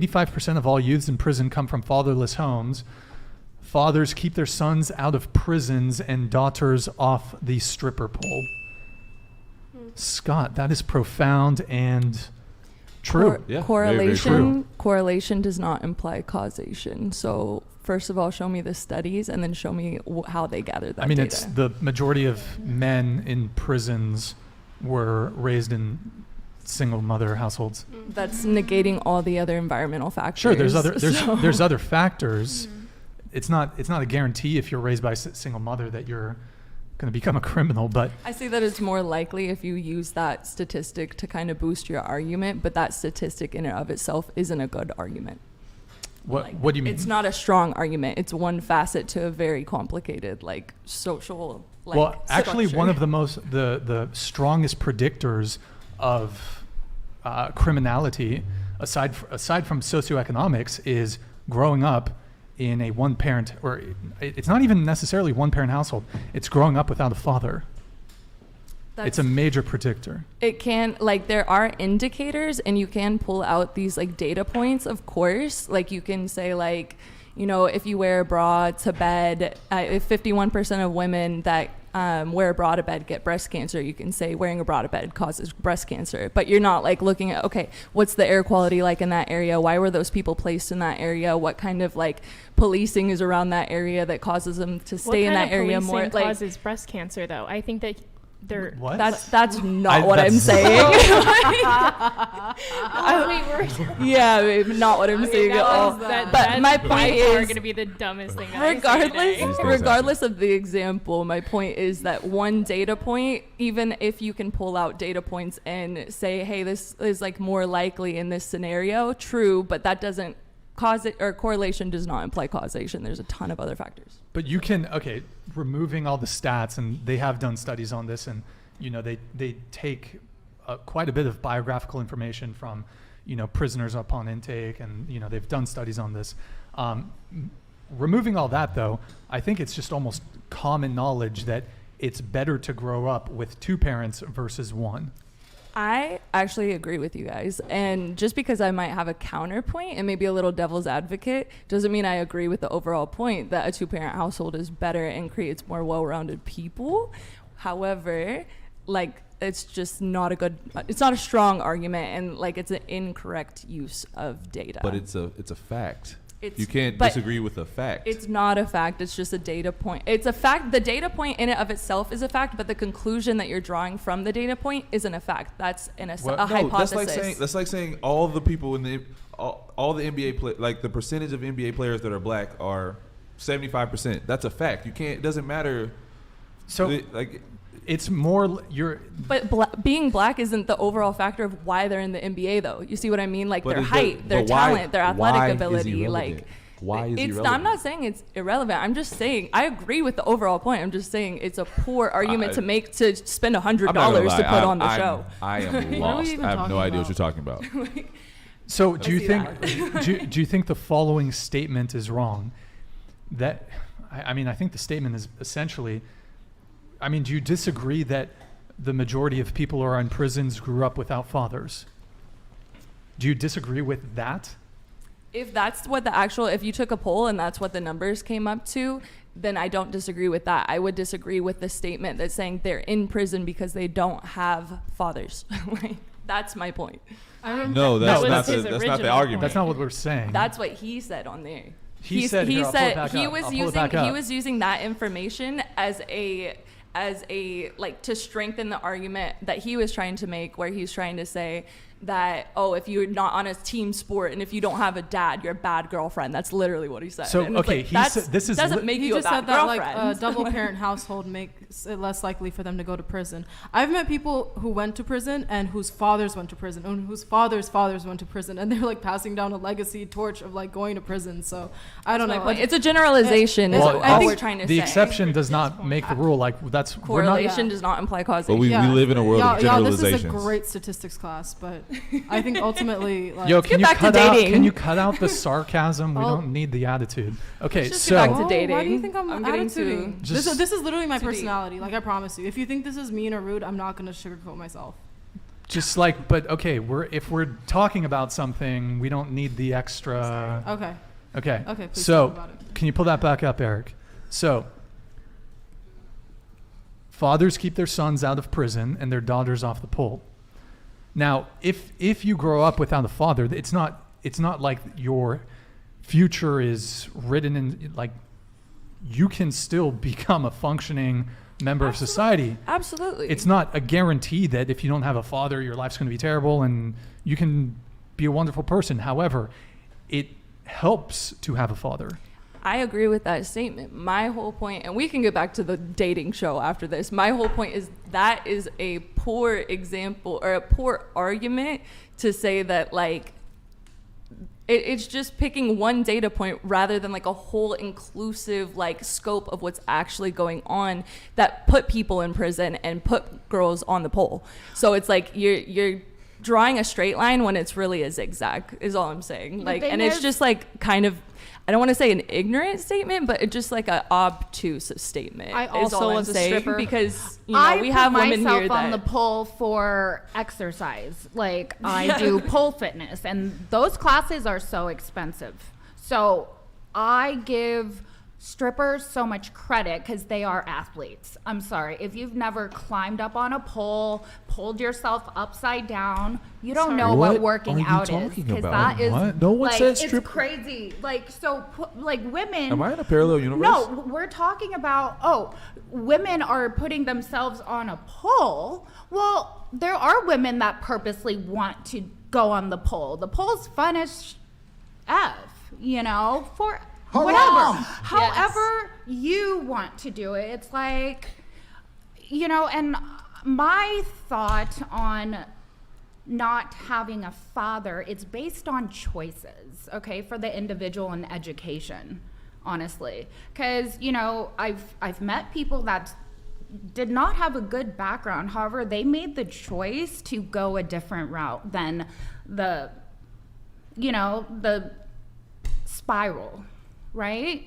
85% of all youths in prison come from fatherless homes. Fathers keep their sons out of prisons and daughters off the stripper pole. Scott, that is profound and true. Correlation. Very, very true. Correlation does not imply causation. So first of all, show me the studies, and then show me how they gathered that I mean, data. it's the majority of men in prisons were raised in single mother households. That's negating all the other environmental factors. Sure, there's other factors. It's not a guarantee if you're raised by a single mother that you're going to become a criminal, but I see that it's more likely if you use that statistic to kind of boost your argument, but that statistic in and of itself isn't a good argument. What do you mean? It's not a strong argument. It's one facet to a very complicated social well, actually, structure. one of the strongest predictors of criminality, aside from socioeconomics, is growing up in a one-parent, or it's not even necessarily one-parent household. It's growing up without a father. It's a major predictor. It can, there are indicators, and you can pull out these data points, of course. You can say if you wear a bra to bed, if 51% of women that wear a bra to bed get breast cancer, you can say wearing a bra to bed causes breast cancer. But you're not looking at, okay, what's the air quality like in that area? Why were those people placed in that area? What kind of policing is around that area that causes them to stay in that area more? What kind of policing causes breast cancer, though? I think that what? That's not what I'm saying. Yeah, not what I'm saying at all. But my point is going to be the dumbest thing. Regardless of the example, my point is that one data point, even if you can pull out data points and say, hey, this is more likely in this scenario, true, but that doesn't cause it, or correlation does not imply causation. There's a ton of other factors. But you can, removing all the stats, and they have done studies on this, and they take quite a bit of biographical information from prisoners upon intake, and they've done studies on this. Removing all that, though, I think it's just almost common knowledge that it's better to grow up with two parents versus one. I actually agree with you guys. And just because I might have a counterpoint and maybe a little devil's advocate doesn't mean I agree with the overall point that a two-parent household is better and creates more well-rounded people. However, it's just not it's not a strong argument, and it's an incorrect use of data. But it's a fact. You can't disagree with a fact. It's not a fact. It's just a data point. It's a fact. The data point in and of itself is a fact, but the conclusion that you're drawing from the data point isn't a fact. That's a hypothesis. That's like saying all the people in the all the NBA the percentage of NBA players that are black are 75%. That's a fact. You can't. It doesn't matter. So it's more But being black isn't the overall factor of why they're in the NBA, though. You see what I mean? Their height, their talent, their athletic ability. Why is irrelevant? I'm not saying it's irrelevant. I'm just saying I agree with the overall point. I'm just saying it's a poor argument to spend $100 to put on the show. I am lost. I have no idea what you're talking about. So do you think the following statement is wrong? That I think the statement is essentially, do you disagree that the majority of people who are in prisons grew up without fathers? Do you disagree with that? If that's what if you took a poll and that's what the numbers came up to, then I don't disagree with that. I would disagree with the statement that's saying they're in prison because they don't have fathers. That's my point. No, that's not the argument. That's not what we're saying. That's what he said on there. He said he was using that information as a to strengthen the argument that he was trying to make, where he's trying to say that, if you're not on a team sport and if you don't have a dad, you're a bad girlfriend. That's literally what he said. So doesn't make you a bad girlfriend. A double parent household makes it less likely for them to go to prison. I've met people who went to prison and whose fathers went to prison and whose fathers went to prison, and they're passing down a legacy torch of going to prison. So I don't know. It's a generalization. Is all we're trying to say. The exception does not make the rule. Correlation does not imply causation. But we live in a world of generalizations. This is a great statistics class, but I think ultimately, can you cut out the sarcasm? We don't need the attitude. Okay, so back to dating. Why do you think I'm attituding? This is literally my personality. I promise you. If you think this is mean or rude, I'm not going to sugarcoat myself. Just like, but okay, if we're talking about something, we don't need the extra. Okay. Okay. Okay, please So, talk about it. can you pull that back up, Eric? So, fathers keep their sons out of prison and their daughters off the pole. Now, if you grow up without a father, it's not like your future is written in, like, you can still become a functioning member of society. Absolutely. It's not a guarantee that if you don't have a father, your life's going to be terrible and you can be a wonderful person. However, it helps to have a father. I agree with that statement. My whole point, and we can get back to the dating show after this. My whole point is that is a poor example or a poor argument to say that, like, it's just picking one data point rather than like a whole inclusive like scope of what's actually going on that put people in prison and put girls on the pole. So it's like you're drawing a straight line when it's really a zigzag is all I'm saying. Like, and it's just like kind of, I don't want to say an ignorant statement, but it's just like an obtuse statement. I is also all I'm was a saying, stripper. because you know we have women here I put myself on that the pole for exercise. Like I do pole fitness, and those classes are so expensive. So I give strippers so much credit because they are athletes. I'm sorry. If you've never climbed up on a pole, pulled yourself upside down, you don't know what working out is. Because that is What? No one like, said it's stripper. crazy. Like, so like women. Am I in a parallel universe? No, we're talking about, women are putting themselves on a pole. Well, there are women that purposely want to go on the pole. The pole's fun as F, you know, for whatever. However you want to do it. It's like, you know, and my thought on not having a father, it's based on choices, okay, for the individual and education, honestly. Because, you know, I've met people that did not have a good background. However, they made the choice to go a different route than the spiral, right?